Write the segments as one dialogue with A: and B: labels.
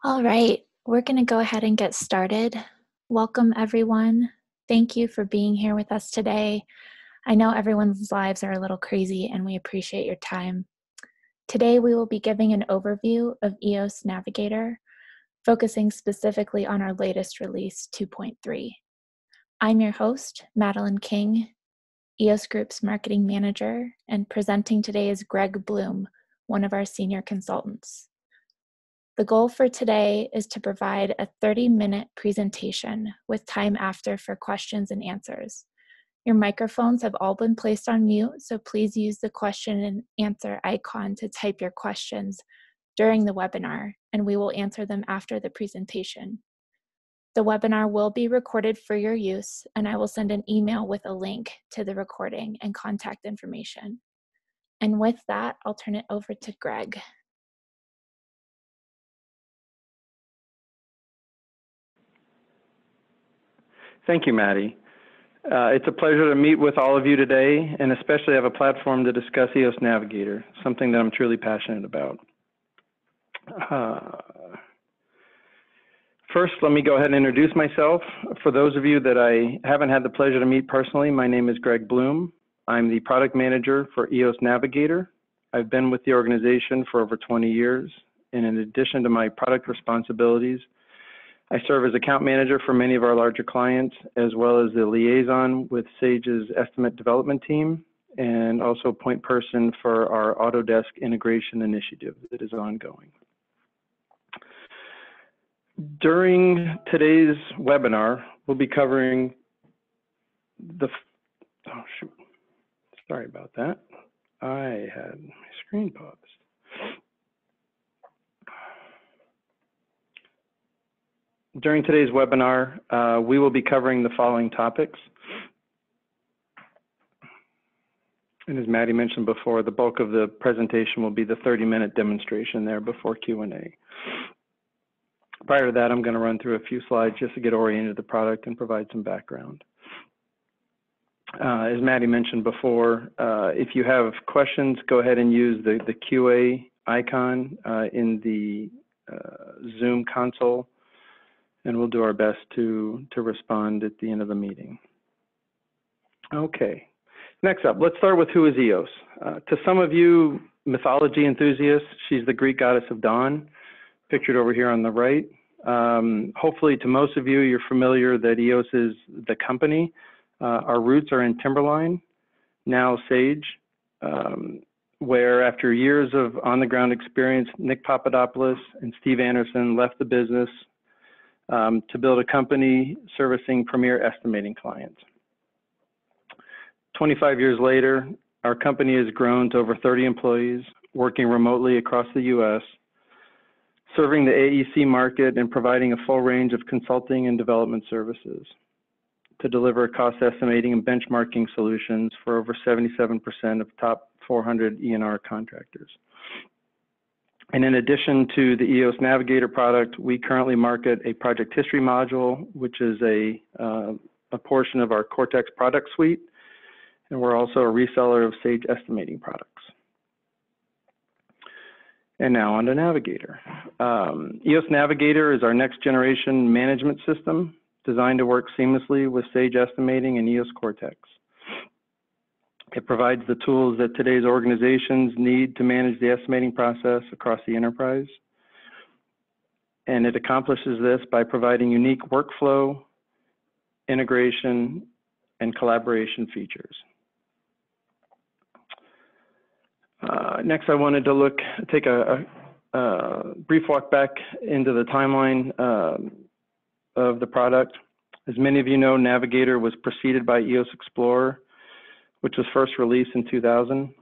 A: All right, we're going to go ahead and get started. Welcome, everyone. Thank you for being here with us today. I know everyone's lives are a little crazy, and we appreciate your time. Today, we will be giving an overview of Eos Navigator, focusing specifically on our latest release, 2.3. I'm your host, Madeline King, Eos Group's marketing manager, and presenting today is Greg Bloom, one of our senior consultants. The goal for today is to provide a 30-minute presentation with time after for questions and answers. Your microphones have all been placed on mute, so please use the question and answer icon to type your questions during the webinar, and we will answer them after the presentation. The webinar will be recorded for your use, and I will send an email with a link to the recording and contact information. And with that, I'll turn it over to Greg.
B: Thank you, Maddie. It's a pleasure to meet with all of you today, and especially have a platform to discuss Eos Navigator, something that I'm truly passionate about. First, let me go ahead and introduce myself. For those of you that I haven't had the pleasure to meet personally, my name is Greg Bloom. I'm the product manager for Eos Navigator. I've been with the organization for over 20 years, and in addition to my product responsibilities, I serve as account manager for many of our larger clients, as well as the liaison with Sage's estimate development team, and also point person for our Autodesk integration initiative that is ongoing. During today's webinar, we'll be covering sorry about that. I had my screen paused. During today's webinar, we will be covering the following topics. And as Maddie mentioned before, the bulk of the presentation will be the 30-minute demonstration there before Q&A. Prior to that, I'm going to run through a few slides just to get oriented to the product and provide some background. As Maddie mentioned before, if you have questions, go ahead and use the QA icon in the Zoom console, and we'll do our best to respond at the end of the meeting. Okay, next up, let's start with who is Eos. To some of you mythology enthusiasts, she's the Greek goddess of dawn, pictured over here on the right. Hopefully to most of you, you're familiar that Eos is the company. Our roots are in Timberline, now Sage, where after years of on-the-ground experience, Nick Papadopoulos and Steve Anderson left the business to build a company servicing premier estimating clients. 25 years later, our company has grown to over 30 employees, working remotely across the US, serving the AEC market and providing a full range of consulting and development services to deliver cost estimating and benchmarking solutions for over 77% of top 400 ENR contractors. And in addition to the Eos Navigator product, we currently market a project history module, which is a portion of our Cortex product suite. And we're also a reseller of Sage estimating products. And now on to Navigator. Eos Navigator is our next generation management system designed to work seamlessly with Sage estimating and Eos Cortex. It provides the tools that today's organizations need to manage the estimating process across the enterprise. And it accomplishes this by providing unique workflow, integration, and collaboration features. Next, I wanted to take a brief walk back into the timeline of the product. As many of you know, Navigator was preceded by Eos Explorer, which was first released in 2000.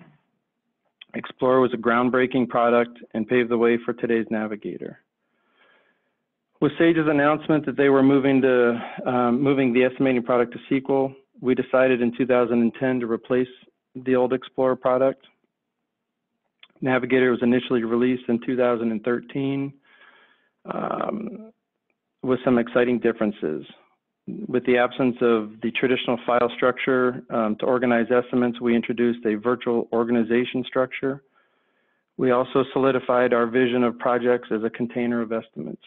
B: Explorer was a groundbreaking product and paved the way for today's Navigator. With Sage's announcement that they were moving the estimating product to SQL, we decided in 2010 to replace the old Explorer product. Navigator was initially released in 2013 with some exciting differences. With the absence of the traditional file structure to organize estimates, we introduced a virtual organization structure, We also solidified our vision of projects as a container of estimates.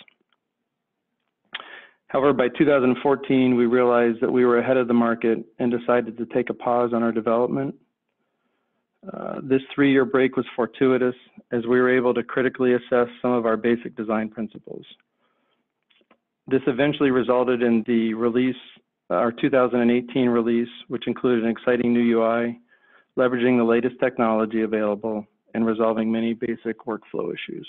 B: However, by 2014, we realized that we were ahead of the market and decided to take a pause on our development. This 3-year break was fortuitous as we were able to critically assess some of our basic design principles. This eventually resulted in the release, our 2018 release, which included an exciting new UI, leveraging the latest technology available and resolving many basic workflow issues.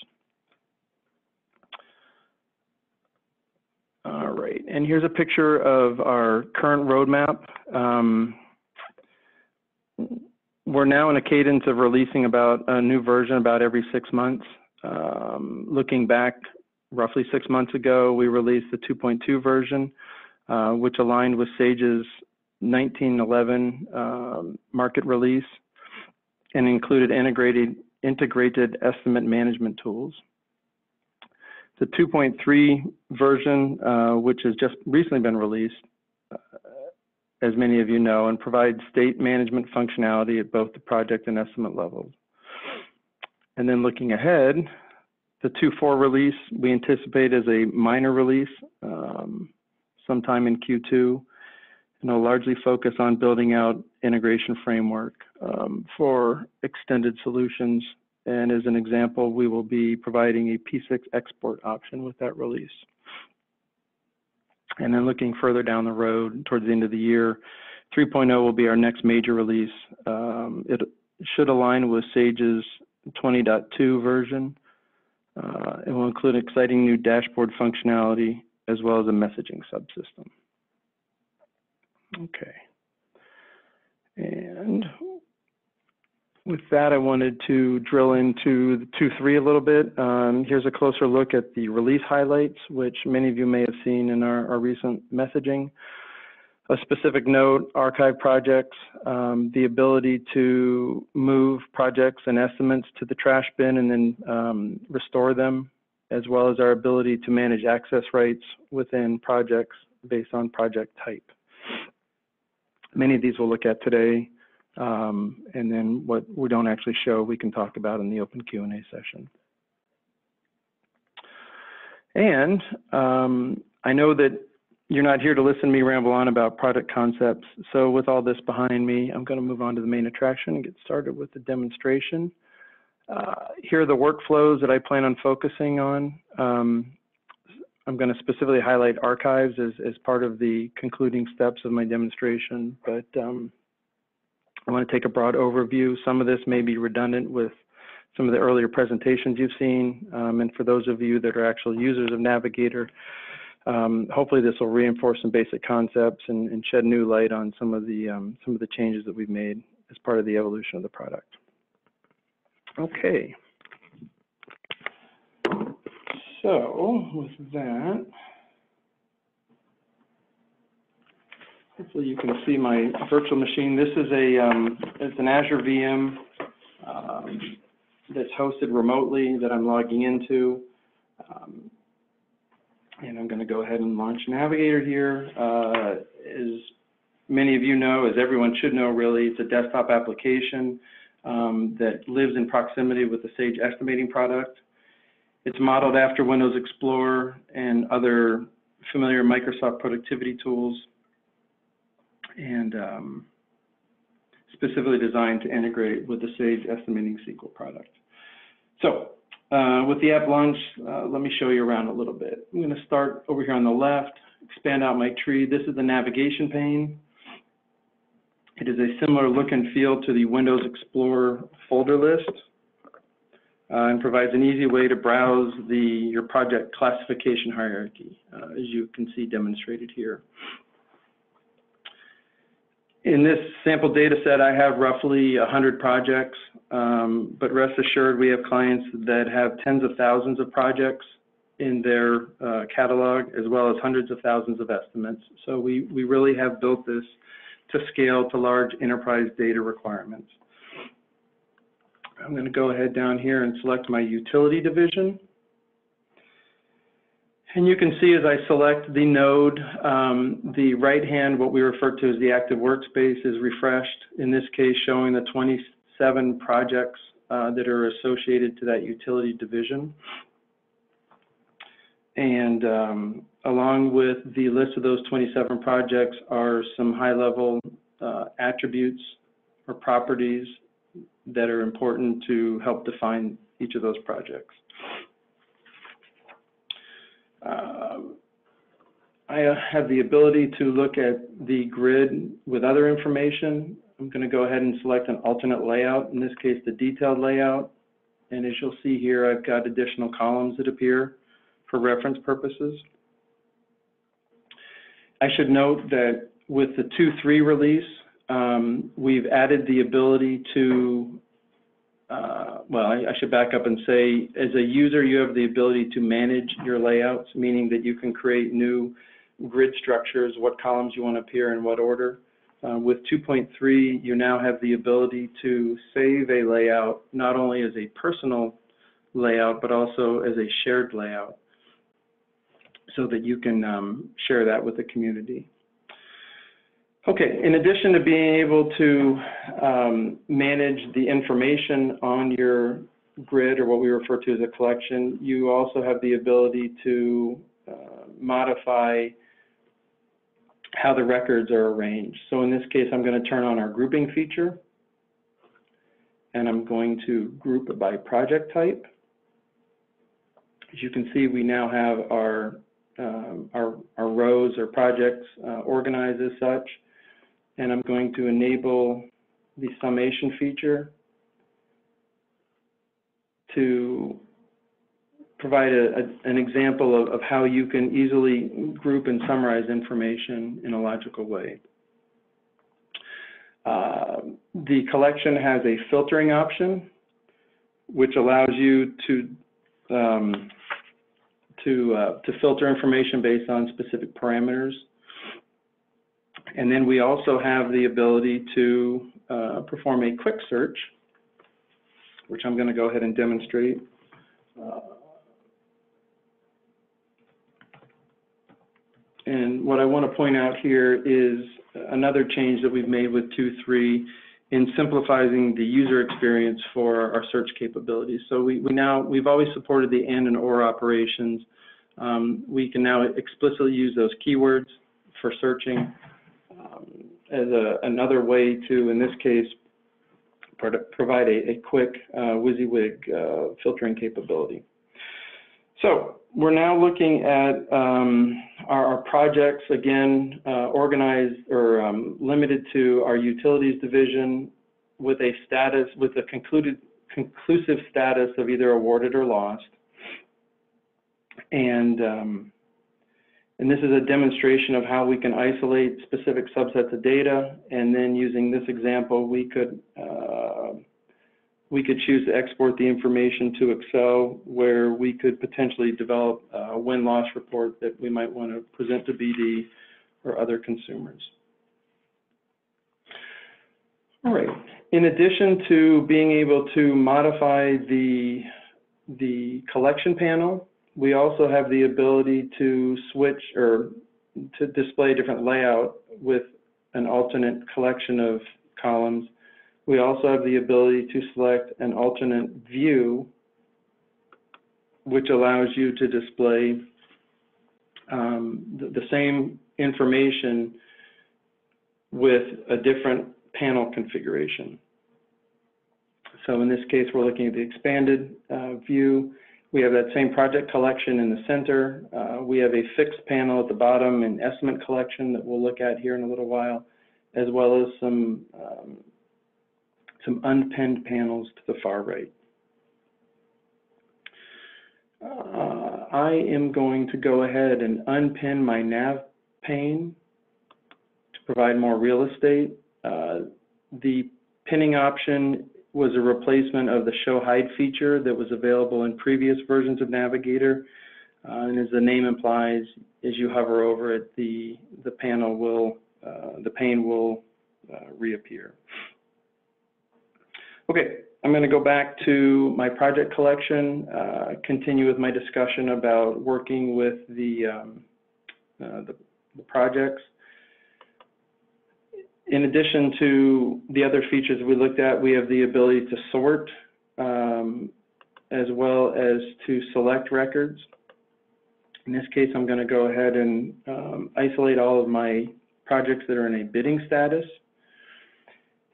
B: All right, and here's a picture of our current roadmap. We're now in a cadence of releasing about a new version about every 6 months. Looking back, roughly 6 months ago, we released the 2.2 version, which aligned with Sage's 1911 market release and included integrated estimate management tools. The 2.3 version, which has just recently been released, as many of you know, and provides state management functionality at both the project and estimate levels. And then looking ahead, the 2.4 release we anticipate as a minor release sometime in Q2, and it'll largely focus on building out integration framework for extended solutions. And as an example, we will be providing a P6 export option with that release. And then looking further down the road towards the end of the year, 3.0 will be our next major release. It should align with Sage's 20.2 version. It will include exciting new dashboard functionality as well as a messaging subsystem. Okay. And with that, I wanted to drill into the 2.3 a little bit. Here's a closer look at the release highlights, which many of you may have seen in our recent messaging. A specific note, archive projects, the ability to move projects and estimates to the trash bin and then restore them, as well as our ability to manage access rights within projects based on project type. Many of these we'll look at today. And then what we don't actually show, we can talk about in the open Q&A session. And I know that you're not here to listen to me ramble on about product concepts. So with all this behind me, I'm going to move on to the main attraction and get started with the demonstration. Here are the workflows that I plan on focusing on. I'm going to specifically highlight archives as part of the concluding steps of my demonstration, but I want to take a broad overview. Some of this may be redundant with some of the earlier presentations you've seen. And for those of you that are actual users of Navigator, hopefully this will reinforce some basic concepts and shed new light on some of the changes that we've made as part of the evolution of the product. Okay. So with that, hopefully you can see my virtual machine. This is it's an Azure VM that's hosted remotely that I'm logging into. And I'm going to go ahead and launch Navigator here. As many of you know, as everyone should know really, it's a desktop application that lives in proximity with the Sage estimating product. It's modeled after Windows Explorer and other familiar Microsoft productivity tools, and specifically designed to integrate with the Sage Estimating SQL product. So with the app launch, let me show you around a little bit. I'm going to start over here on the left, expand out my tree. This is the navigation pane. It is a similar look and feel to the Windows Explorer folder list and provides an easy way to browse your project classification hierarchy, as you can see demonstrated here. In this sample data set, I have roughly 100 projects, but rest assured we have clients that have tens of thousands of projects in their catalog, as well as hundreds of thousands of estimates. So we really have built this to scale to large enterprise data requirements. I'm going to go ahead down here and select my utility division. And you can see as I select the node, the right hand, what we refer to as the active workspace, is refreshed, in this case showing the 27 projects that are associated to that utility division. And along with the list of those 27 projects are some high-level attributes or properties that are important to help define each of those projects. I have the ability to look at the grid with other information. I'm going to go ahead and select an alternate layout, in this case the detailed layout. And as you'll see here, I've got additional columns that appear for reference purposes. I should note that with the 2.3 release, we've added the ability to, well, I should back up and say, as a user, you have the ability to manage your layouts, meaning that you can create new grid structures, what columns you want to appear in what order. With 2.3, you now have the ability to save a layout, not only as a personal layout, but also as a shared layout, so that you can share that with the community. Okay, in addition to being able to manage the information on your grid, or what we refer to as a collection, you also have the ability to modify how the records are arranged. So in this case, I'm going to turn on our grouping feature, and I'm going to group it by project type. As you can see, we now have our rows or projects organized as such, and I'm going to enable the summation feature to provide an example of how you can easily group and summarize information in a logical way. The collection has a filtering option, which allows you to filter information based on specific parameters. And then we also have the ability to perform a quick search, which I'm going to go ahead and demonstrate. And what I want to point out here is another change that we've made with 2.3 in simplifying the user experience for our search capabilities. So we've always supported the and or operations. We can now explicitly use those keywords for searching as another way to, in this case, provide a quick WYSIWYG filtering capability. So we're now looking at our projects, again, organized or limited to our utilities division with a status, with a conclusive status of either awarded or lost. And this is a demonstration of how we can isolate specific subsets of data, and then using this example, we could choose to export the information to Excel, where we could potentially develop a win-loss report that we might want to present to BD or other consumers. All right. In addition to being able to modify the collection panel, we also have the ability to switch or to display a different layout with an alternate collection of columns. We also have the ability to select an alternate view, which allows you to display the same information with a different panel configuration. So in this case, we're looking at the expanded view. We have that same project collection in the center. We have a fixed panel at the bottom, an estimate collection that we'll look at here in a little while, as well as some unpinned panels to the far right. I am going to go ahead and unpin my nav pane to provide more real estate. The pinning option was a replacement of the show hide feature that was available in previous versions of Navigator. And as the name implies, as you hover over it, the pane will reappear. Okay, I'm going to go back to my project collection, continue with my discussion about working with the projects. In addition to the other features we looked at, we have the ability to sort as well as to select records. In this case, I'm going to go ahead and isolate all of my projects that are in a bidding status.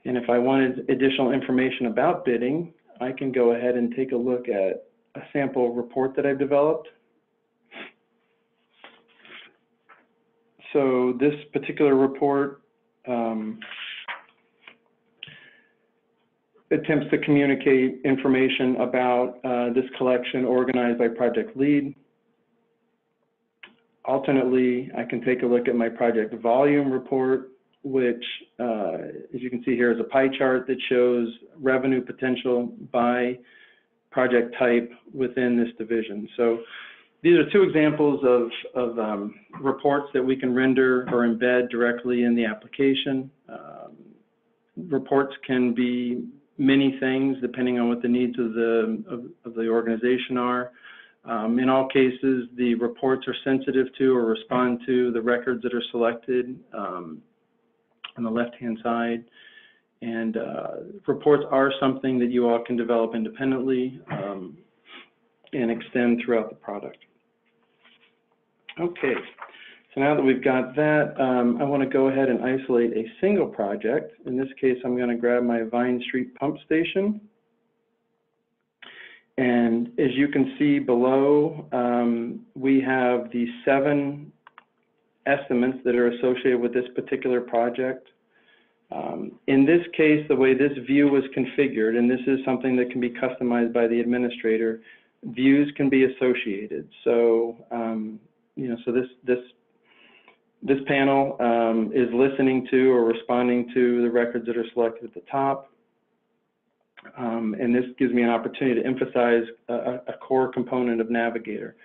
B: And if I wanted additional information about bidding, I can go ahead and take a look at a sample report that I've developed. So this particular report attempts to communicate information about this collection organized by project lead. Alternately, I can take a look at my project volume report, which, as you can see here, is a pie chart that shows revenue potential by project type within this division. So these are two examples of reports that we can render or embed directly in the application. Reports can be many things depending on what the needs of the organization are. In all cases, the reports are sensitive to or respond to the records that are selected on the left-hand side. And reports are something that you all can develop independently and extend throughout the product. Okay, so now that we've got that, I want to go ahead and isolate a single project. In this case, I'm going to grab my Vine Street pump station. And as you can see below, we have the 7 estimates that are associated with this particular project. In this case, the way this view was configured, and this is something that can be customized by the administrator, views can be associated. So, so this panel is listening to or responding to the records that are selected at the top. And this gives me an opportunity to emphasize a core component of Navigator.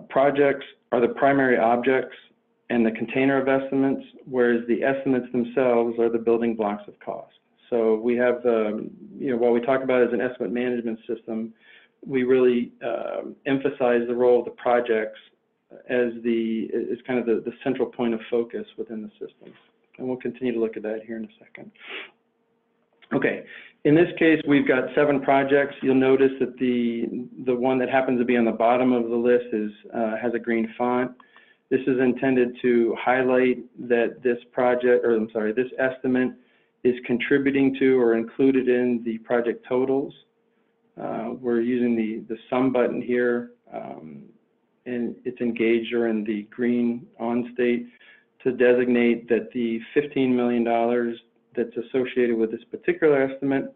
B: Projects are the primary objects and the container of estimates, whereas the estimates themselves are the building blocks of cost. So we have, while we talk about it as an estimate management system, we really emphasize the role of the projects as kind of the central point of focus within the system. And we'll continue to look at that here in a second. Okay, in this case, we've got 7 projects. You'll notice that the one that happens to be on the bottom of the list has a green font. This is intended to highlight that this estimate is contributing to or included in the project totals. We're using the sum button here, and it's engaged or in the green on state to designate that the $15 million that's associated with this particular estimate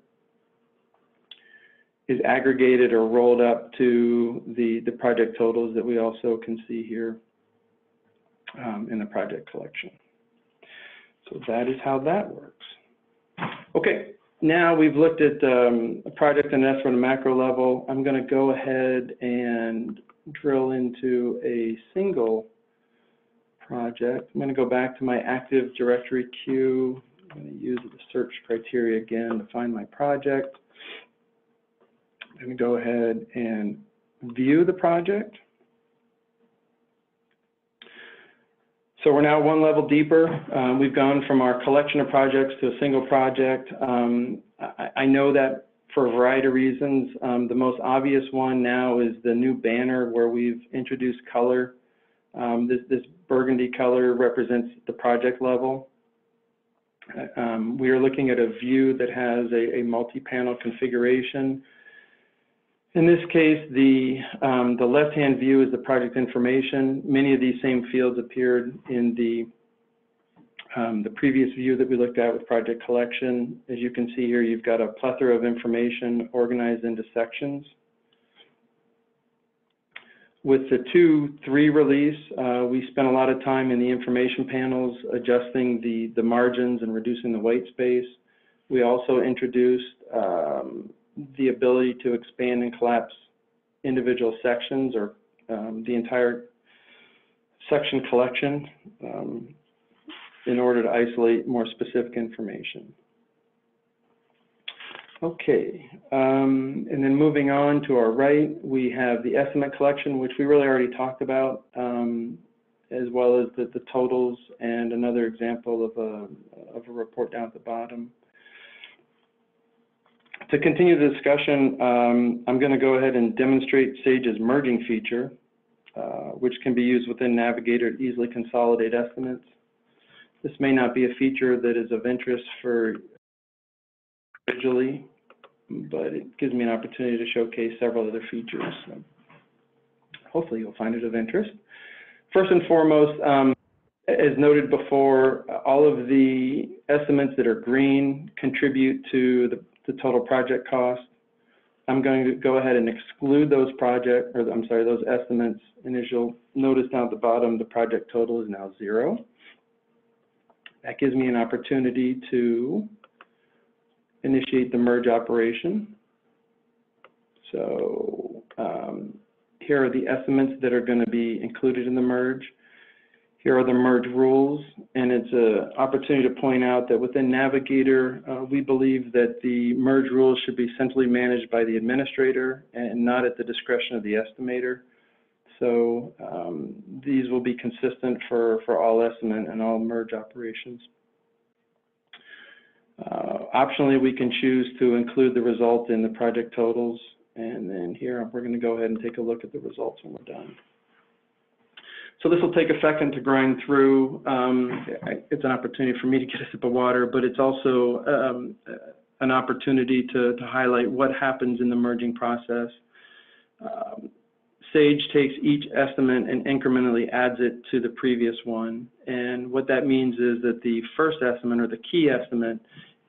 B: is aggregated or rolled up to the project totals that we also can see here in the project collection. So that is how that works. Okay, now we've looked at a project and estimate at a macro level. I'm going to go ahead and drill into a single project. I'm going to go back to my Active Directory queue. I'm going to use the search criteria again to find my project. I'm going to go ahead and view the project. So we're now one level deeper. We've gone from our collection of projects to a single project. I know that for a variety of reasons. The most obvious one now is the new banner where we've introduced color. This burgundy color represents the project level. We are looking at a view that has a multi-panel configuration. In this case, the left-hand view is the project information. Many of these same fields appeared in the previous view that we looked at with project collection. As you can see here, you've got a plethora of information organized into sections. With the 2.3 release, we spent a lot of time in the information panels adjusting the margins and reducing the white space. We also introduced the ability to expand and collapse individual sections or the entire section collection in order to isolate more specific information. Okay, and then moving on to our right, we have the estimate collection, which we really already talked about, as well as the totals and another example of a report down at the bottom. To continue the discussion, I'm going to go ahead and demonstrate Sage's merging feature, which can be used within Navigator to easily consolidate estimates. This may not be a feature that is of interest for individually, but it gives me an opportunity to showcase several other features. So hopefully you'll find it of interest. First and foremost, as noted before, all of the estimates that are green contribute to the total project cost. I'm going to go ahead and exclude those those estimates, and as you'll notice down at the bottom, the project total is now 0. That gives me an opportunity to initiate the merge operation. So here are the estimates that are going to be included in the merge. Here are the merge rules, and it's an opportunity to point out that within Navigator, we believe that the merge rules should be centrally managed by the administrator and not at the discretion of the estimator. So these will be consistent for all estimate and all merge operations. Optionally, we can choose to include the result in the project totals, and then here we're going to go ahead and take a look at the results when we're done. So this will take a second to grind through. It's an opportunity for me to get a sip of water, but it's also an opportunity to highlight what happens in the merging process. Sage takes each estimate and incrementally adds it to the previous one. And what that means is that the first estimate, or the key estimate,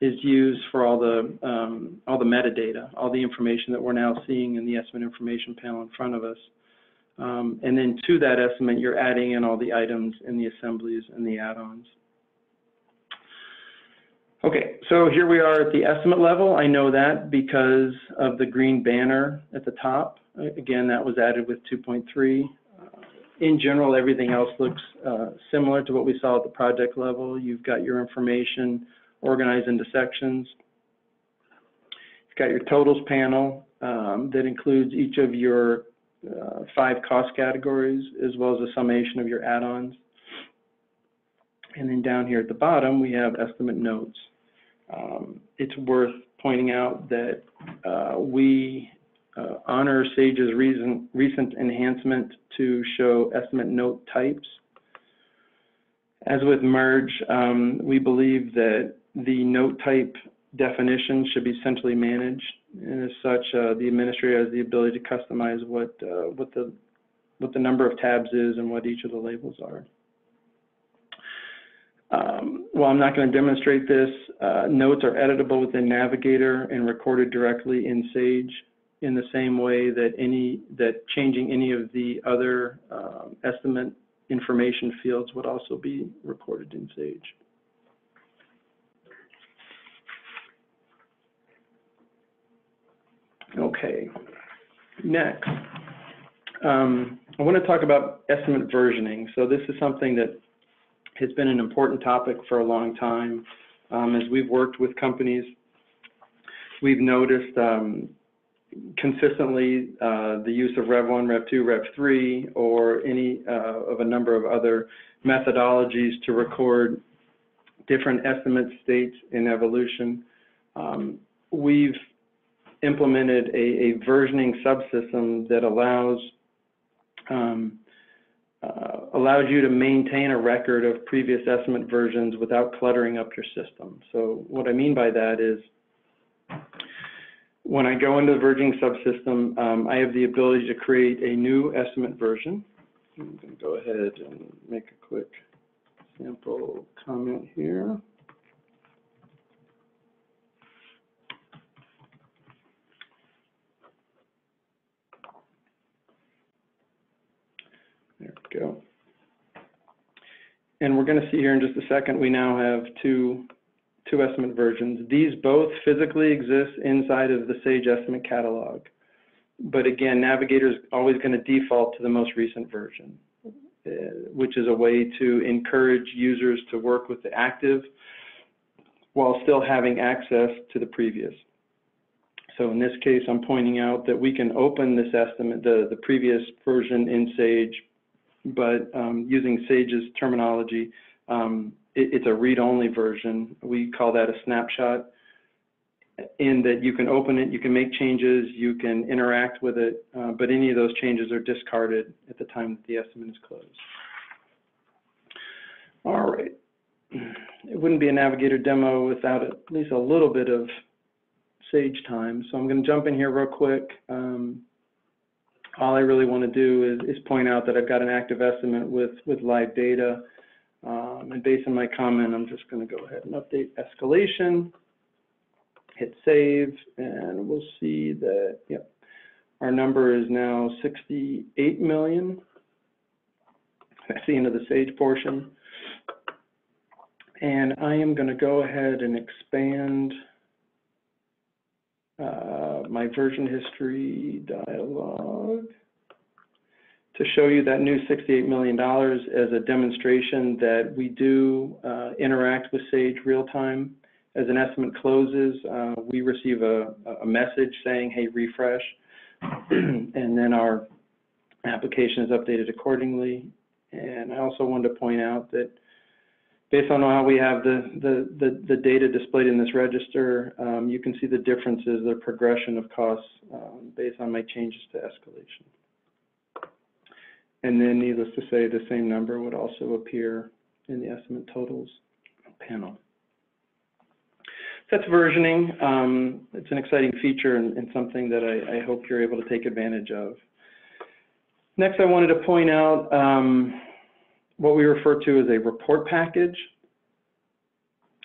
B: is used for all the metadata, all the information that we're now seeing in the estimate information panel in front of us. And then to that estimate, you're adding in all the items and the assemblies and the add-ons. Okay, so here we are at the estimate level. I know that because of the green banner at the top. Again, that was added with 2.3. In general, everything else looks similar to what we saw at the project level. You've got your information organized into sections. You've got your totals panel that includes each of your 5 cost categories, as well as a summation of your add-ons. And then down here at the bottom, we have estimate notes. It's worth pointing out that we honor Sage's recent enhancement to show estimate note types. As with merge, we believe that the note type definition should be centrally managed, and as such, the administrator has the ability to customize what the number of tabs is and what each of the labels are. While I'm not going to demonstrate this, notes are editable within Navigator and recorded directly in Sage in the same way that changing any of the other estimate information fields would also be recorded in Sage. Okay, next, I want to talk about estimate versioning. So this is something that has been an important topic for a long time. As we've worked with companies, we've noticed consistently the use of Rev 1, Rev 2, Rev 3, or any of a number of other methodologies to record different estimate states in evolution. We've implemented a versioning subsystem that allows you to maintain a record of previous estimate versions without cluttering up your system. So what I mean by that is, when I go into the versioning subsystem, I have the ability to create a new estimate version. I'm going to go ahead and make a quick sample comment here. There we go. And we're going to see here in just a second, we now have two estimate versions. These both physically exist inside of the Sage Estimate Catalog. But again, Navigator is always going to default to the most recent version, which is a way to encourage users to work with the active while still having access to the previous. So in this case, I'm pointing out that we can open this estimate, the previous version in Sage, but using Sage's terminology, it's a read-only version. We call that a snapshot. in that you can open it, you can make changes, you can interact with it, but any of those changes are discarded at the time that the estimate is closed. All right. It wouldn't be a Navigator demo without at least a little bit of Sage time. So I'm going to jump in here real quick. All I really want to do is point out that I've got an active estimate with live data. And based on my comment, I'm just going to go ahead and update escalation, hit save, and we'll see that, yep, our number is now 68 million. That's the end of the Sage portion. And I am going to go ahead and expand my version history dialog to show you that new $68 million as a demonstration that we do interact with Sage real time. As an estimate closes, we receive a message saying, hey, refresh, and then our application is updated accordingly. And I also wanted to point out that based on how we have the data displayed in this register, you can see the differences, the progression of costs based on my changes to escalation. And then, needless to say, the same number would also appear in the estimate totals panel. So that's versioning. It's an exciting feature and something that I hope you're able to take advantage of. Next, I wanted to point out what we refer to as a report package.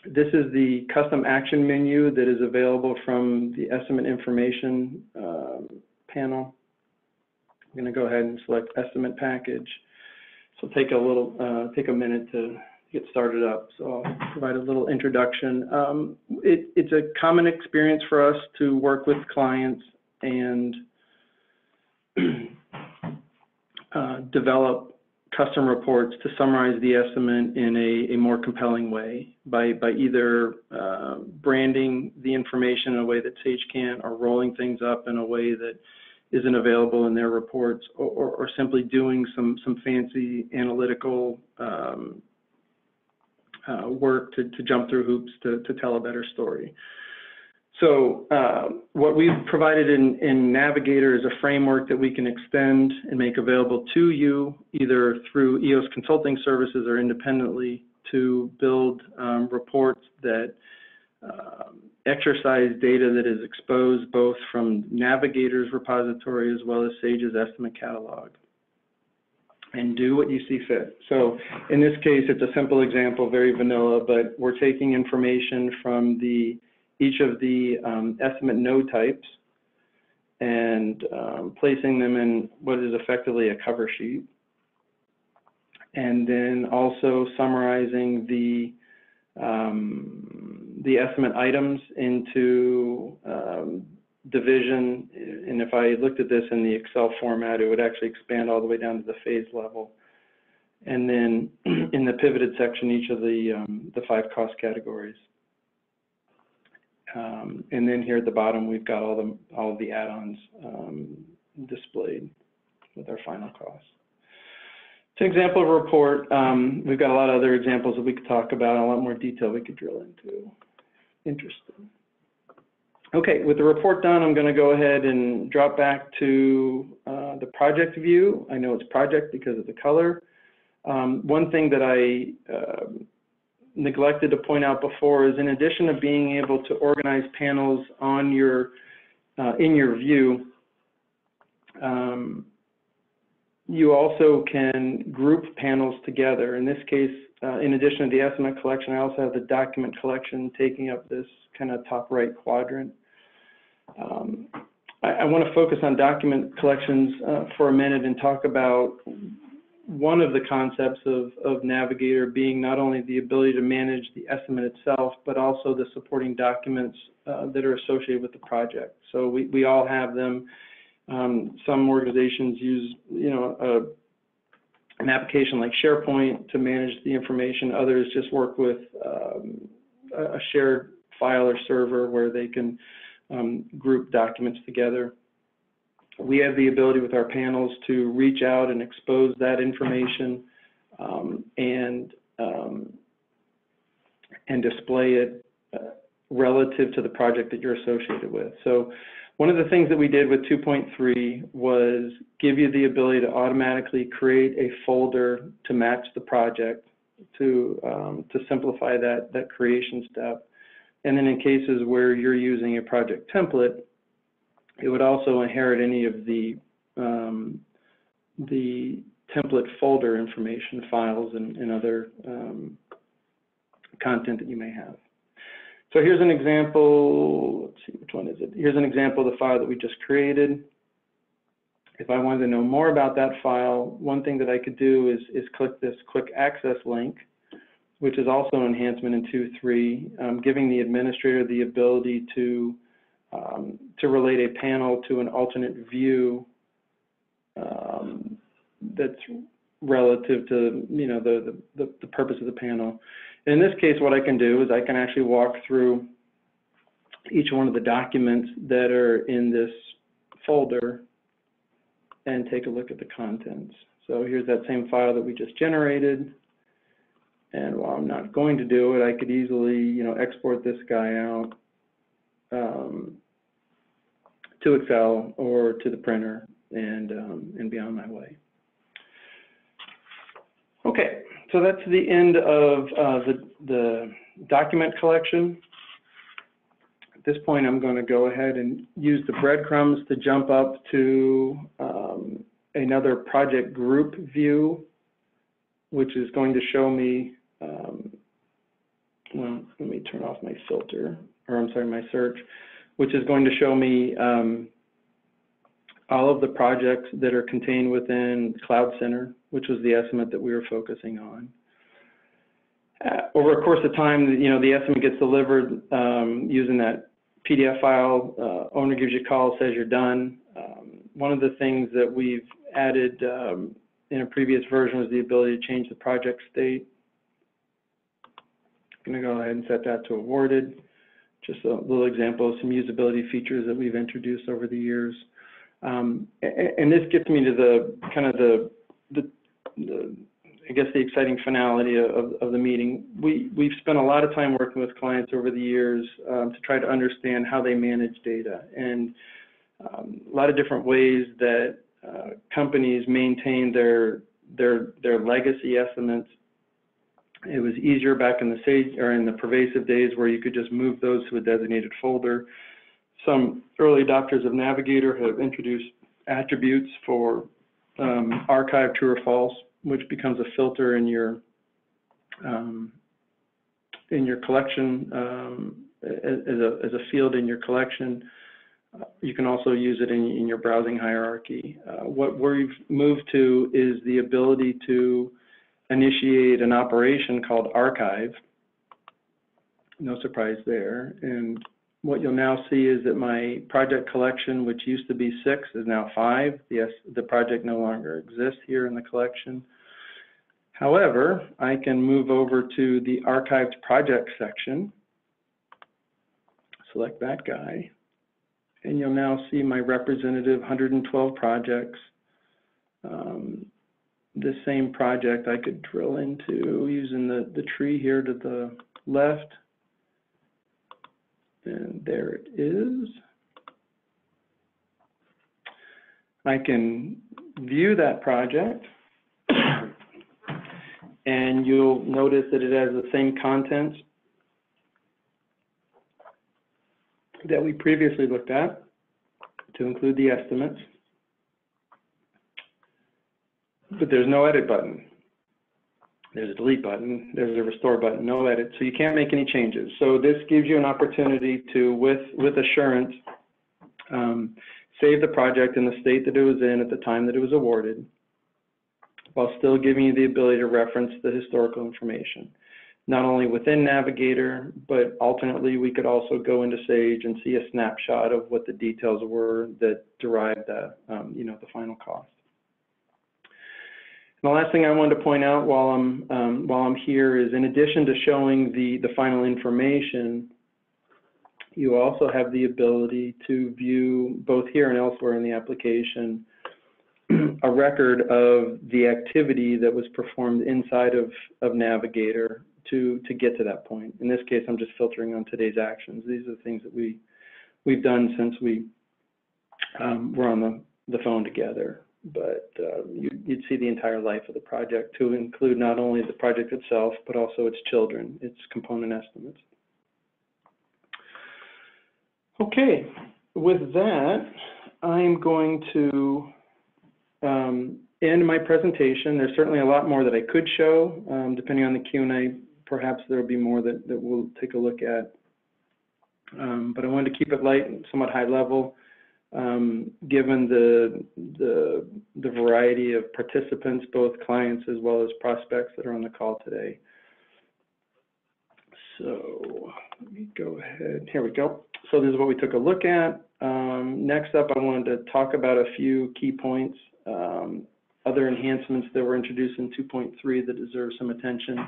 B: This is the custom action menu that is available from the estimate information panel. I'm going to go ahead and select estimate package. So take a minute to get started up. So I'll provide a little introduction. It's a common experience for us to work with clients and develop custom reports to summarize the estimate in a more compelling way by either branding the information in a way that Sage can, or rolling things up in a way that isn't available in their reports, or simply doing some fancy analytical work to jump through hoops to tell a better story. So what we've provided in Navigator is a framework that we can extend and make available to you, either through EOS Consulting Services or independently, to build reports that exercise data that is exposed both from Navigator's repository as well as Sage's estimate catalog, and do what you see fit. So in this case, it's a simple example, very vanilla, but we're taking information from each of the estimate node types and placing them in what is effectively a cover sheet, and then also summarizing the estimate items into division. And if I looked at this in the Excel format, it would actually expand all the way down to the phase level. And then in the pivoted section, each of the 5 cost categories. And then here at the bottom, we've got all of the add-ons displayed with our final costs. It's an example of a report. We've got a lot of other examples that we could talk about, a lot more detail we could drill into. Interesting. Okay, with the report done, I'm going to go ahead and drop back to the project view. I know it's project because of the color. One thing that I neglected to point out before is, in addition to being able to organize panels on your in your view, you also can group panels together. In this case, in addition to the estimate collection, I also have the document collection taking up this kind of top right quadrant. I want to focus on document collections for a minute and talk about one of the concepts of Navigator being not only the ability to manage the estimate itself, but also the supporting documents that are associated with the project. So we all have them. Some organizations use, an application like SharePoint to manage the information. Others just work with a shared file or server where they can group documents together. We have the ability with our panels to reach out and expose that information and display it relative to the project that you're associated with. So one of the things that we did with 2.3 was give you the ability to automatically create a folder to match the project to simplify that creation step. And then in cases where you're using a project template, it would also inherit any of the template folder information, files, and other content that you may have. So here's an example. Let's see, which one is it? Here's an example of the file that we just created. If I wanted to know more about that file, one thing that I could do is click this quick access link, which is also an enhancement in 2.3, giving the administrator the ability to relate a panel to an alternate view that's relative to the purpose of the panel. In this case, what I can do is I can actually walk through each one of the documents that are in this folder and take a look at the contents. So here's that same file that we just generated. And while I'm not going to do it, I could easily, export this guy out to Excel or to the printer and be on my way. Okay, so that's the end of the document collection. At this point, I'm going to go ahead and use the breadcrumbs to jump up to another project group view, which is going to show me, well, let me turn off my filter, or I'm sorry, my search, which is going to show me all of the projects that are contained within Cloud Center, which was the estimate that we were focusing on. Over a course of time, the estimate gets delivered using that PDF file. Owner gives you a call, says you're done. One of the things that we've added in a previous version was the ability to change the project state. I'm going to go ahead and set that to awarded. Just a little example of some usability features that we've introduced over the years. And this gets me to the kind of I guess the exciting finality of the meeting. We've spent a lot of time working with clients over the years to try to understand how they manage data, and a lot of different ways that companies maintain their legacy estimates. It was easier back in the Sage or in the pervasive days where you could just move those to a designated folder. Some early adopters of Navigator have introduced attributes for archive true or false, which becomes a filter in your collection as a field in your collection. You can also use it in your browsing hierarchy. What we've moved to is the ability to initiate an operation called archive. No surprise there. And what you'll now see is that my project collection, which used to be 6, is now 5. Yes, the project no longer exists here in the collection. However, I can move over to the archived project section, select that guy, and you'll now see my representative 112 projects. This same project I could drill into using the tree here to the left. And there it is. I can view that project, and you'll notice that it has the same contents that we previously looked at to include the estimates. But there's no edit button. There's a delete button, there's a restore button, no edit, so you can't make any changes. So this gives you an opportunity to, with assurance, save the project in the state that it was in at the time that it was awarded, while still giving you the ability to reference the historical information. Not only within Navigator, but alternately we could also go into Sage and see a snapshot of what the details were that derived the, the final cost. The last thing I wanted to point out while I'm here is, in addition to showing the final information, you also have the ability to view, both here and elsewhere in the application, a record of the activity that was performed inside of Navigator to get to that point. In this case, I'm just filtering on today's actions. These are the things that we've done since we were on the phone together. But you'd see the entire life of the project to include not only the project itself, but also its children, its component estimates. Okay, with that, I'm going to end my presentation. There's certainly a lot more that I could show. Depending on the Q&A, perhaps there will be more that we'll take a look at. But I wanted to keep it light and somewhat high level, given the variety of participants, both clients as well as prospects that are on the call today. So let me go ahead. Here we go. So this is what we took a look at. Next up, I wanted to talk about a few key points, other enhancements that were introduced in 2.3 that deserve some attention.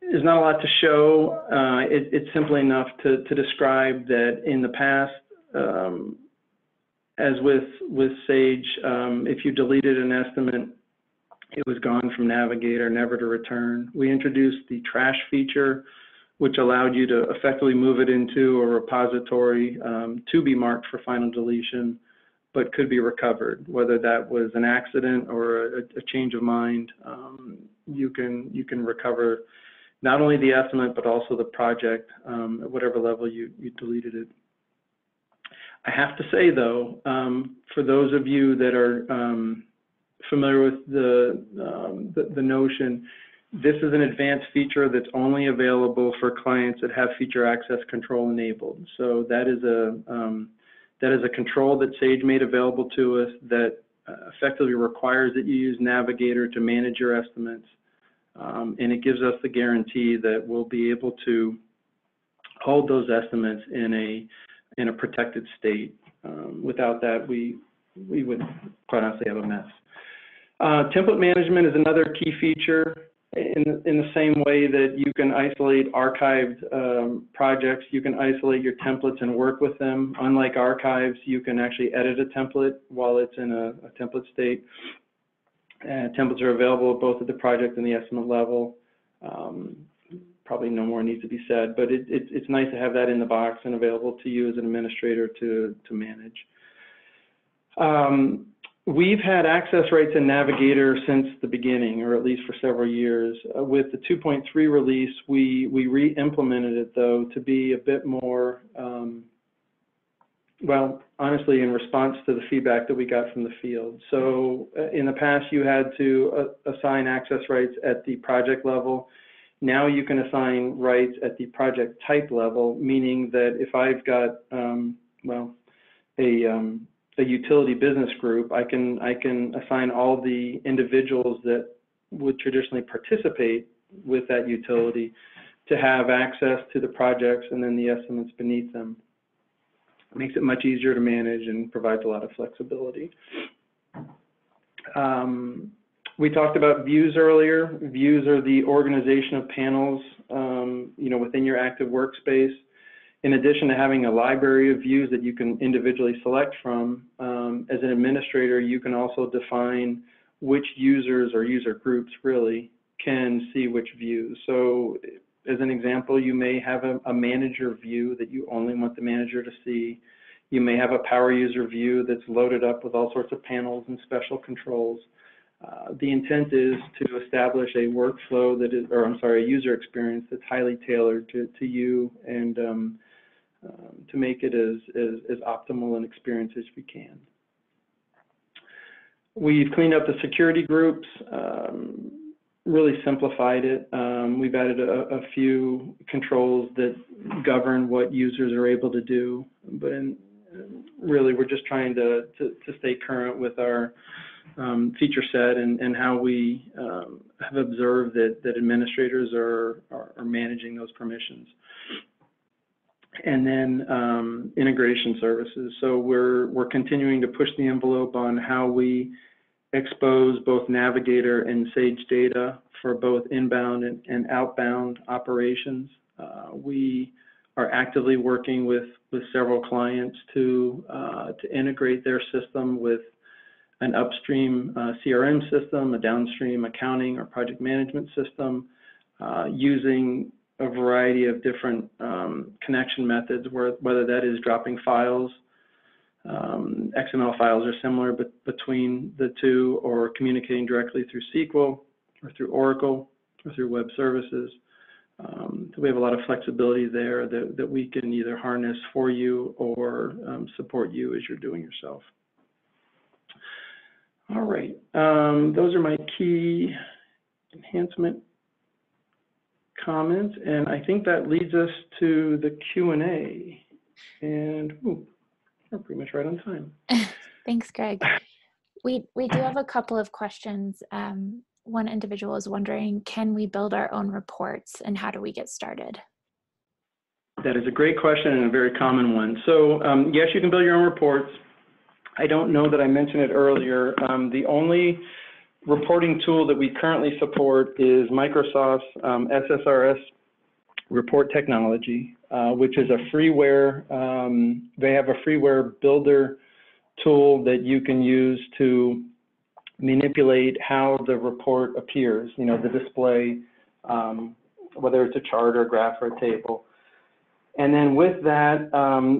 B: There's not a lot to show. It's simply enough to describe that in the past, as with Sage, if you deleted an estimate, it was gone from Navigator, never to return. We introduced the trash feature, which allowed you to effectively move it into a repository to be marked for final deletion, but could be recovered, whether that was an accident or a change of mind. You can recover not only the estimate, but also the project at whatever level you deleted it. I have to say, though, for those of you that are familiar with the notion, this is an advanced feature that's only available for clients that have feature access control enabled. So that is a control that Sage made available to us that effectively requires that you use Navigator to manage your estimates. And it gives us the guarantee that we'll be able to hold those estimates in a protected state. Without that, we would quite honestly have a mess. Template management is another key feature. In the same way that you can isolate archived projects, you can isolate your templates and work with them. Unlike archives, you can actually edit a template while it's in a template state. Templates are available both at the project and the estimate level. Probably no more needs to be said, but it's nice to have that in the box and available to you as an administrator to manage. We've had access rights in Navigator since the beginning, or at least for several years. With the 2.3 release, we re-implemented it, though, to be a bit more, well, honestly, in response to the feedback that we got from the field. So in the past, you had to assign access rights at the project level. Now you can assign rights at the project type level, meaning that if I've got, well, a utility business group, I can assign all the individuals that would traditionally participate with that utility to have access to the projects and then the estimates beneath them. It makes it much easier to manage and provides a lot of flexibility. We talked about views earlier. Views are the organization of panels, within your active workspace. In addition to having a library of views that you can individually select from, as an administrator, you can also define which users or user groups really can see which views. So as an example, you may have a manager view that you only want the manager to see. You may have a power user view that's loaded up with all sorts of panels and special controls. The intent is to establish a workflow that is, a user experience that's highly tailored to you and to make it as optimal an experience as we can. We've cleaned up the security groups, really simplified it. We've added a few controls that govern what users are able to do, but really we're just trying to stay current with our feature set and how we have observed that administrators are managing those permissions. And then integration services. So we're continuing to push the envelope on how we expose both Navigator and Sage data for both inbound and outbound operations. We are actively working with several clients to integrate their system with an upstream CRM system, a downstream accounting or project management system, using a variety of different connection methods, whether that is dropping files, XML files are similar but between the two, or communicating directly through SQL or through Oracle or through web services. So we have a lot of flexibility there that we can either harness for you or support you as you're doing yourself. All right, those are my key enhancement comments, and I think that leads us to the Q&A. And ooh, we're pretty much right on time.
A: Thanks, Greg. We do have a couple of questions. One individual is wondering, can we build our own reports, and how do we get started?
B: That is a great question and a very common one. So yes, you can build your own reports. I don't know that I mentioned it earlier. The only reporting tool that we currently support is Microsoft's SSRS report technology, which is a freeware, they have a freeware builder tool that you can use to manipulate how the report appears, you know, the display, whether it's a chart or a graph or a table. And then with that,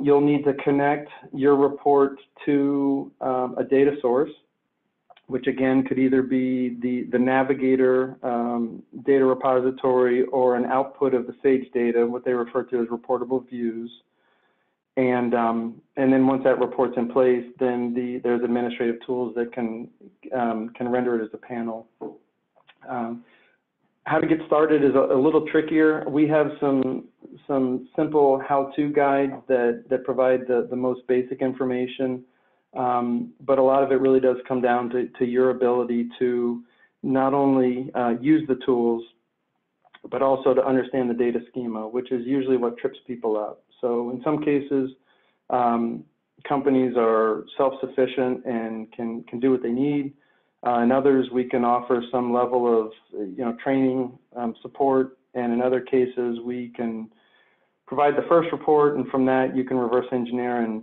B: you'll need to connect your report to a data source, which again could either be the Navigator data repository or an output of the SAGE data, what they refer to as reportable views. And then once that report's in place, then there's administrative tools that can render it as a panel. How to get started is a little trickier. We have some simple how-to guides that provide the most basic information, but a lot of it really does come down to your ability to not only use the tools, but also to understand the data schema, which is usually what trips people up. So in some cases, companies are self-sufficient and can do what they need. In others, we can offer some level of training support, and in other cases, we can provide the first report, and from that, you can reverse engineer and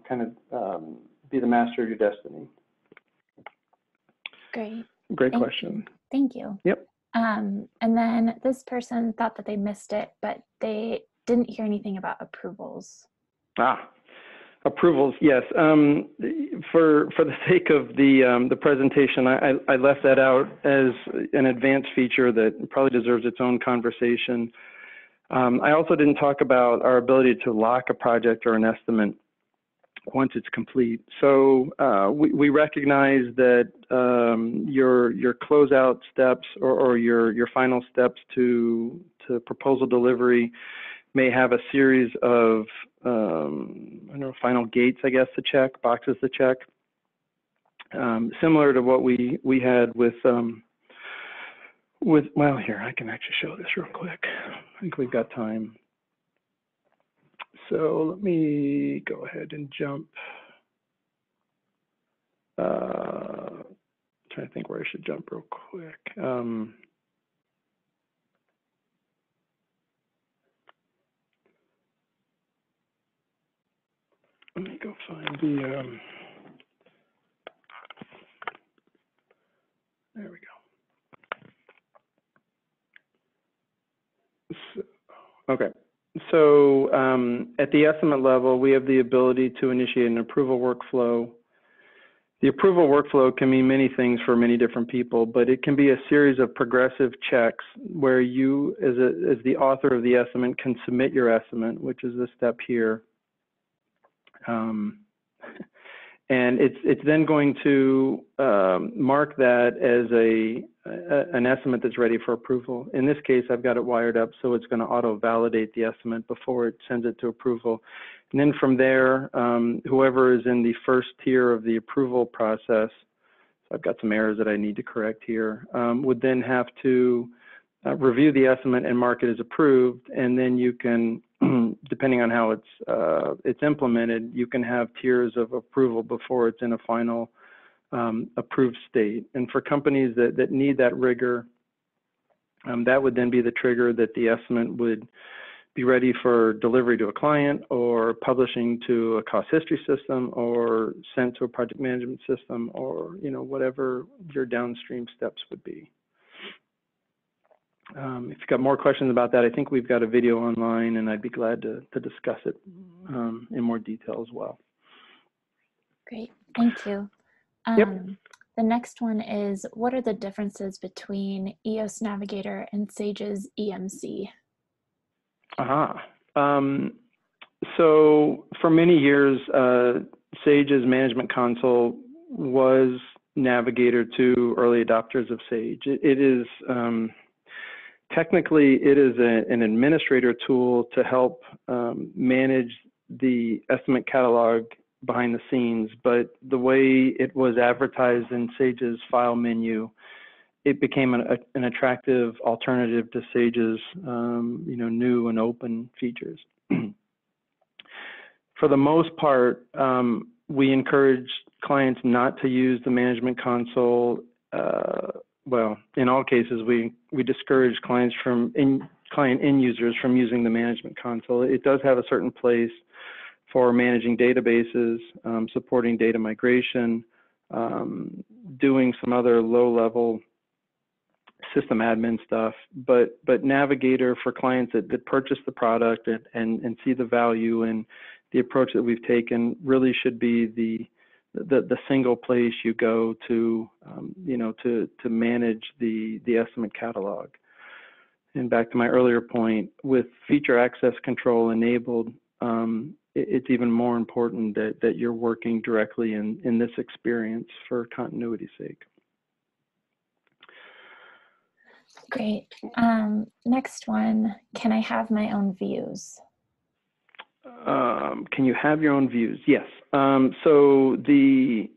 B: kind of be the master of your destiny. Great question.
A: Thank you.
B: Yep.
A: And then this person thought that they missed it, but they didn't hear anything about approvals.
B: Approvals, yes. For the sake of the presentation, I left that out as an advanced feature that probably deserves its own conversation. I also didn't talk about our ability to lock a project or an estimate once it's complete. So we recognize that your closeout steps or your final steps to proposal delivery may have a series of final gates, I guess, to check, boxes to check, similar to what we had with well, here, I can actually show this real quick. I think we've got time. So let me go ahead and jump. Trying to think where I should jump real quick. Let me go find the, there we go. So, okay, so at the estimate level, we have the ability to initiate an approval workflow. The approval workflow can mean many things for many different people, but it can be a series of progressive checks where you, as the author of the estimate, can submit your estimate, which is this step here. And it's then going to mark that as an estimate that's ready for approval. In this case, I've got it wired up, so it's going to auto-validate the estimate before it sends it to approval. And then from there, whoever is in the first tier of the approval process, so I've got some errors that I need to correct here, would then have to review the estimate and mark it as approved, and then you can, depending on how it's implemented, you can have tiers of approval before it's in a final approved state. And for companies that need that rigor, that would then be the trigger that the estimate would be ready for delivery to a client or publishing to a cost history system or sent to a project management system, or whatever your downstream steps would be. If you've got more questions about that, I think we've got a video online, and I'd be glad to discuss it in more detail as well.
A: Great, thank you.
B: Yep.
A: The next one is, what are the differences between Eos Navigator and Sage's EMC?
B: So for many years, Sage's management console was Navigator to early adopters of Sage. It is technically, it is an administrator tool to help manage the estimate catalog behind the scenes, but the way it was advertised in Sage's file menu, it became an attractive alternative to Sage's new and open features. For the most part, we encourage clients not to use the management console. Well, in all cases, we discourage client end users from using the management console. It does have a certain place for managing databases, supporting data migration, doing some other low-level system admin stuff, but Navigator for clients that purchase the product and see the value, and the approach that we've taken really should be the single place you go to to manage the estimate catalog. And back to my earlier point, with feature access control enabled, it's even more important that you're working directly in this experience for continuity's sake.
A: Great. Next one, can I have my own views?
B: Can you have your own views? Yes. So it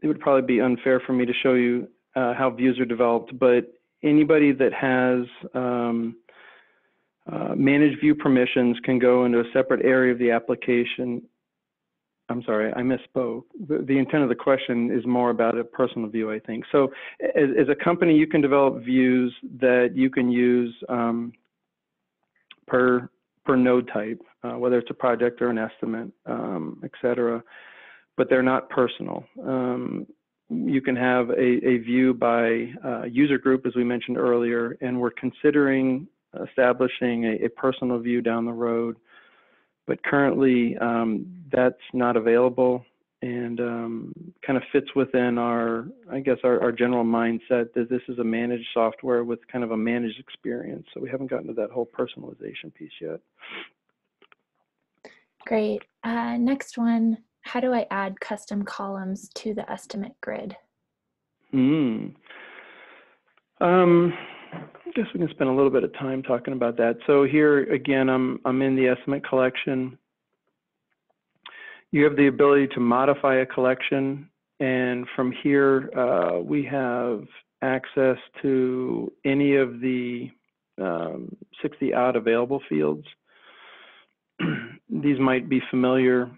B: would probably be unfair for me to show you how views are developed, but anybody that has managed view permissions can go into a separate area of the application. I'm sorry, I misspoke. The intent of the question is more about a personal view, I think. So as a company, you can develop views that you can use per node type, whether it's a project or an estimate, et cetera, but they're not personal. You can have a view by user group, as we mentioned earlier, and we're considering establishing a personal view down the road, but currently that's not available, and kind of fits within our general mindset that this is a managed software with kind of a managed experience. So we haven't gotten to that whole personalization piece yet.
A: Great. Next one, how do I add custom columns to the estimate grid?
B: I guess we can spend a little bit of time talking about that. So here again, I'm in the estimate collection. You have the ability to modify a collection, and from here we have access to any of the 60 odd available fields. These might be familiar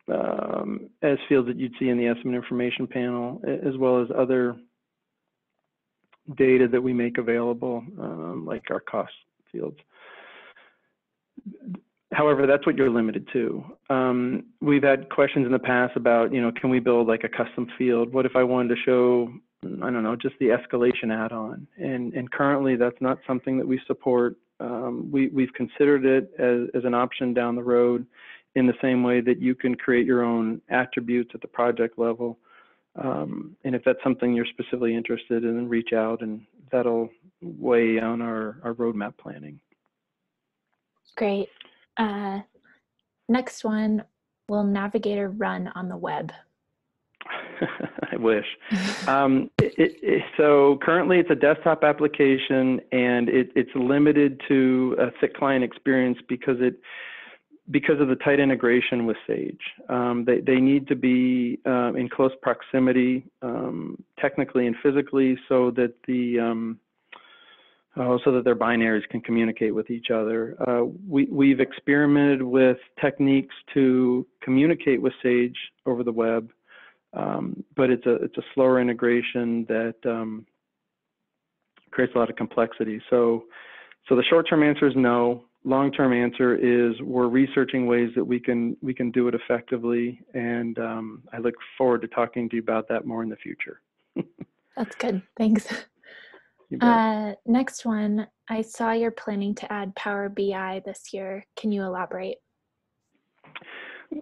B: as fields that you'd see in the estimate information panel, as well as other data that we make available, like our cost fields. However, that's what you're limited to. We've had questions in the past about, can we build like a custom field? What if I wanted to show, I don't know, just the escalation add-on? And currently that's not something that we support. We've considered it as an option down the road, in the same way that you can create your own attributes at the project level. And if that's something you're specifically interested in, then reach out, and that'll weigh on our roadmap planning.
A: Great. Next one, will Navigator run on the web?
B: I wish. So currently it's a desktop application, and it's limited to a thick client experience because of the tight integration with Sage. They need to be in close proximity, technically and physically, so that their binaries can communicate with each other. We've experimented with techniques to communicate with Sage over the web, but it's a slower integration that creates a lot of complexity. So the short-term answer is no. long-term answer is we're researching ways that we can do it effectively, and I look forward to talking to you about that more in the future.
A: That's good. Thanks.
B: You bet.
A: Next one, I saw you're planning to add Power BI this year. Can you elaborate?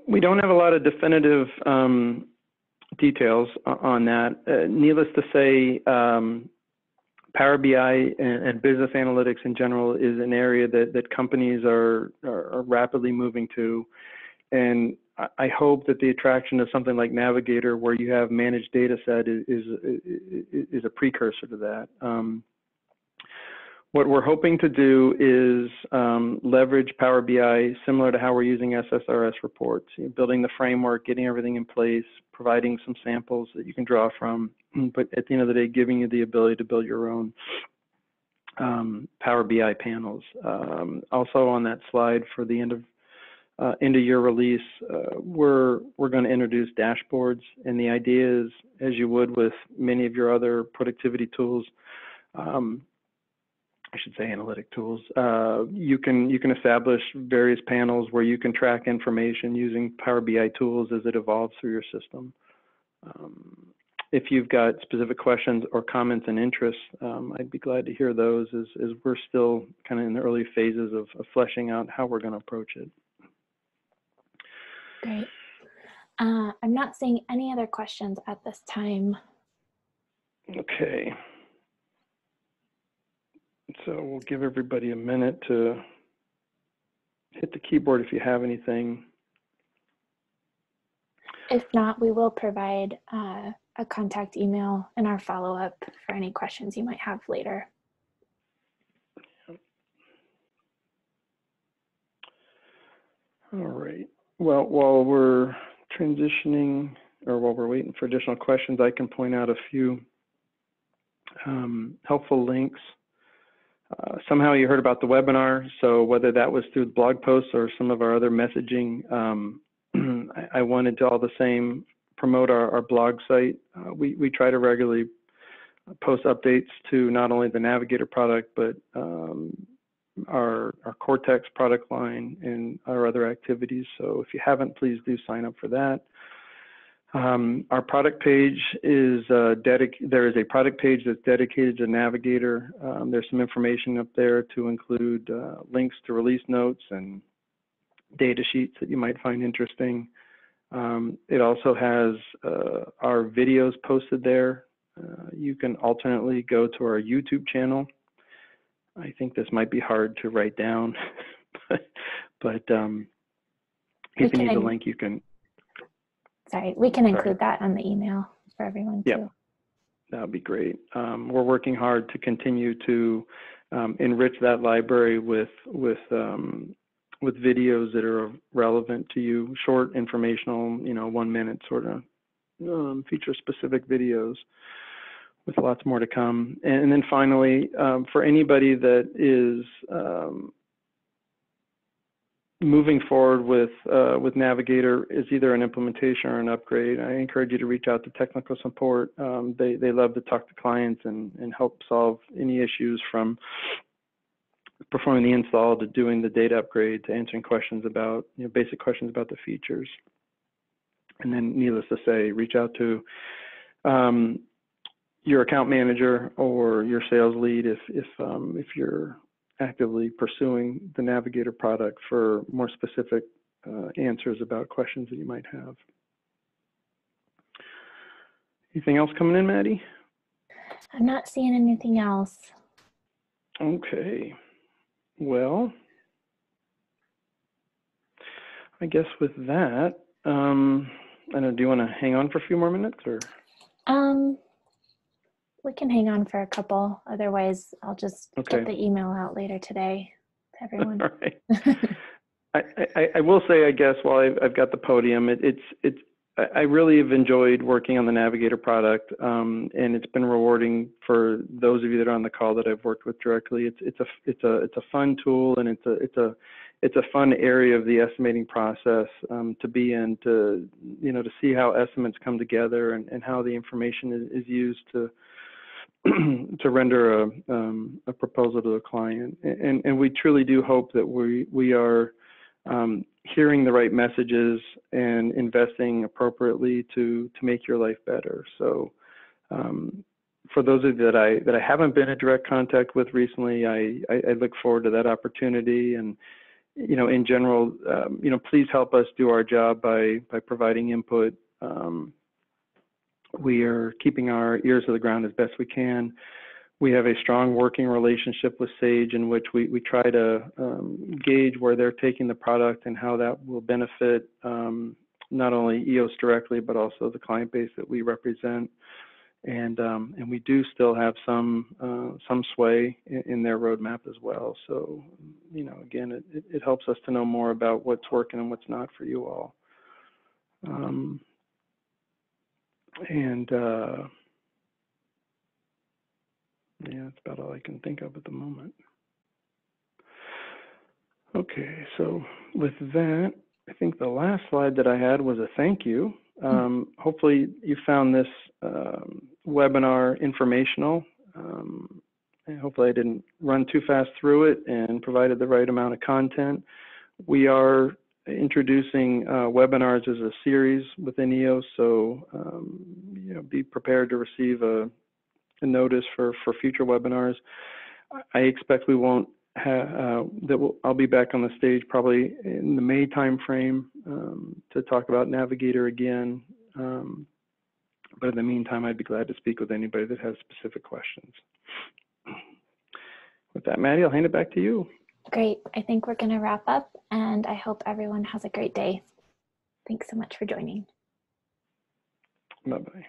B: We don't have a lot of definitive details on that. Needless to say, Power BI and business analytics in general is an area that companies are rapidly moving to. And I hope that the attraction of something like Navigator, where you have managed data set, is a precursor to that. What we're hoping to do is leverage Power BI similar to how we're using SSRS reports, building the framework, getting everything in place, providing some samples that you can draw from, but at the end of the day, giving you the ability to build your own Power BI panels. Also on that slide for the end of year release, we're going to introduce dashboards, and the idea is, as you would with many of your other productivity tools, I should say analytic tools, you can establish various panels where you can track information using Power BI tools as it evolves through your system. If you've got specific questions or comments and interests, I'd be glad to hear those as we're still kind of in the early phases of fleshing out how we're going to approach it.
A: Great. I'm not seeing any other questions at this time.
B: Okay. So we'll give everybody a minute to hit the keyboard if you have anything.
A: If not, we will provide a contact email in our follow-up for any questions you might have later.
B: All right. Well, while we're transitioning, or while we're waiting for additional questions, I can point out a few helpful links. Somehow you heard about the webinar, so whether that was through the blog posts or some of our other messaging, I wanted to all the same promote our blog site. We try to regularly post updates to not only the Navigator product, but our Cortex product line and our other activities. So if you haven't, please do sign up for that. Our product page is there is a product page that's dedicated to Navigator. There's some information up there to include links to release notes and data sheets that you might find interesting. It also has our videos posted there. You can alternately go to our YouTube channel. I think this might be hard to write down, but if you need the link, you can.
A: Sorry, we can include that on the email for everyone too.
B: Yeah, that would be great. We're working hard to continue to enrich that library with videos that are relevant to you, short, informational, 1 minute sort of feature-specific videos, with lots more to come. And then finally, for anybody that is moving forward with Navigator is either an implementation or an upgrade, I encourage you to reach out to technical support. They love to talk to clients and help solve any issues from performing the install to doing the data upgrade to answering questions about, basic questions about the features. And then needless to say, reach out to your account manager or your sales lead if you're actively pursuing the Navigator product for more specific answers about questions that you might have. Anything else coming in, Maddie?
A: I'm not seeing anything else.
B: Okay. Well, I guess with that, I don't know, do you want to hang on for a few more minutes or?
A: We can hang on for a couple. Otherwise, I'll just get the email out later today to everyone.
B: All right. I will say, I guess, while I've got the podium, I really have enjoyed working on the Navigator product, and it's been rewarding for those of you that are on the call that I've worked with directly. It's a fun tool, and it's a fun area of the estimating process to be in, to see how estimates come together and how the information is used to to render a proposal to the client. And we truly do hope that we are hearing the right messages and investing appropriately to make your life better. So for those of you that I haven't been in direct contact with recently, I look forward to that opportunity. And in general, please help us do our job by providing input. We are keeping our ears to the ground as best we can. We have a strong working relationship with Sage in which we try to gauge where they're taking the product and how that will benefit not only EOS directly, but also the client base that we represent. And we do still have some sway in their roadmap as well. So, again, it helps us to know more about what's working and what's not for you all. Yeah, that's about all I can think of at the moment. Okay, so with that, I think the last slide that I had was a thank you. Hopefully you found this webinar informational. And hopefully I didn't run too fast through it and provided the right amount of content. We are introducing webinars as a series within EOS, so be prepared to receive a notice for future webinars. I expect we won't have, I'll be back on the stage probably in the May timeframe to talk about Navigator again. But in the meantime, I'd be glad to speak with anybody that has specific questions. With that, Maddie, I'll hand it back to you.
A: Great. I think we're going to wrap up, and I hope everyone has a great day. Thanks so much for joining.
B: Bye-bye.